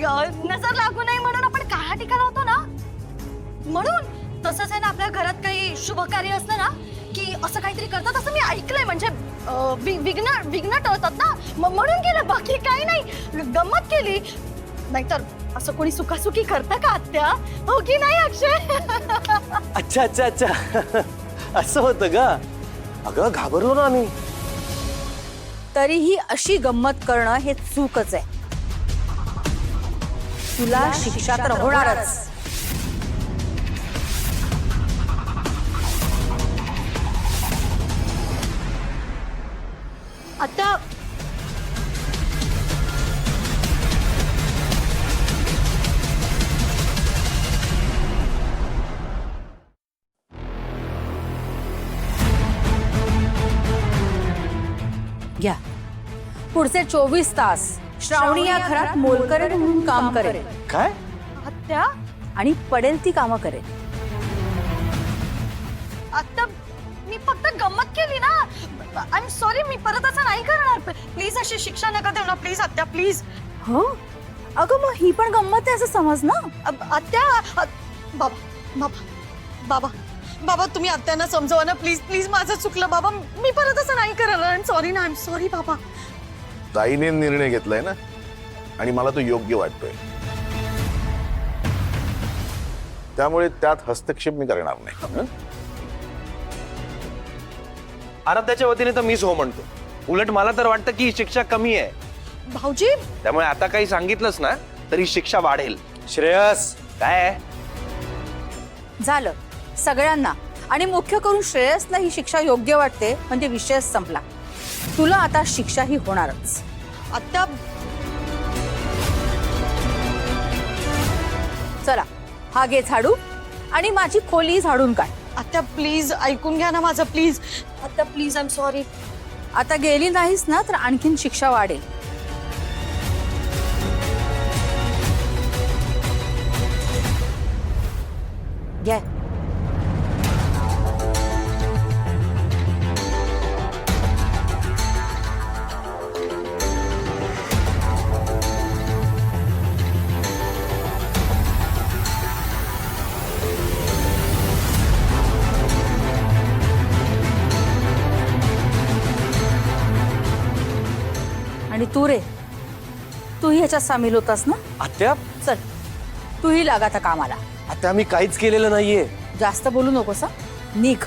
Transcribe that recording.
नजर लागू नये म्हणून आपण काळा टिका लावतो ना, म्हणून. तसंच आहे ना, आपल्या घरात काही शुभ कार्य असलं ना की असं काहीतरी करतात, असं मी ऐकलंय. म्हणजे विघ्न टळतात ना, म्हणून केलं, बाकी काही नाही. गंमत केली. नाहीतर असं कोणी सुखासुखी करतं का आत्या, हो की नाही अक्षय? अच्छा अच्छा अच्छा असं होतं का? अगं घाबरलो ना आम्ही. तरीही अशी गंमत करणं हे चूकच आहे. तुला शिक्षा तर होणारच. आता घ्या, पुढचे 24 तास श्रावणी या घरात मोलकरीण म्हणून काम करेल. काय? आत्या, आणि पडेल ती कामं करेल. आत्ता मी फक्त गंमत केली ना. आय एम सॉरी, मी परत असं नाही करणार. प्लीज अशी शिक्षा नका देऊ ना, प्लीज आत्या, प्लीज. हो, अगं मग ही पण गंमत आहे असं समज ना. आत्या, बाबा बाबा बाबा बाबा, तुम्ही आत्यांना समजवा ना, प्लीज प्लीज. माझं चुकलं बाबा, मी परत असं नाही करणार. आय एम सॉरी ना, आय एम सॉरी बाबा. ताईने निर्णय घेतलाय ना, आणि मला तो योग्य वाटतोय, त्यामुळे त्यात हस्तक्षेप मी करणार नाही. आराध्याच्या वतीने तर मीच हो म्हणतो. उलट मला तर वाटतं की ही शिक्षा कमी आहे. भाऊजी, त्यामुळे आता काही सांगितलंस ना तरी शिक्षा वाढेल. श्रेयस काय झालं सगळ्यांना, आणि मुख्य करून श्रेयसला ही शिक्षा योग्य वाटते म्हणजे विषय संपला. तुला आता शिक्षा ही होणारच. आत्या, चला, हा घे झाडू आणि माझी खोली झाडून काढ. आत्या प्लीज ऐकून घ्या ना माझं, प्लीज. आत्या प्लीज, आय एम सॉरी. आता गेली नाहीस ना तर आणखीन शिक्षा वाढेल. घ्या. आणि तू रे, तूही ह्याच्यात सामील होतास ना. आत्या? चल, तूही लाग आता कामाला. आता आम्ही काहीच केलेलं नाहीये. जास्त बोलू नकोस हं? निघ.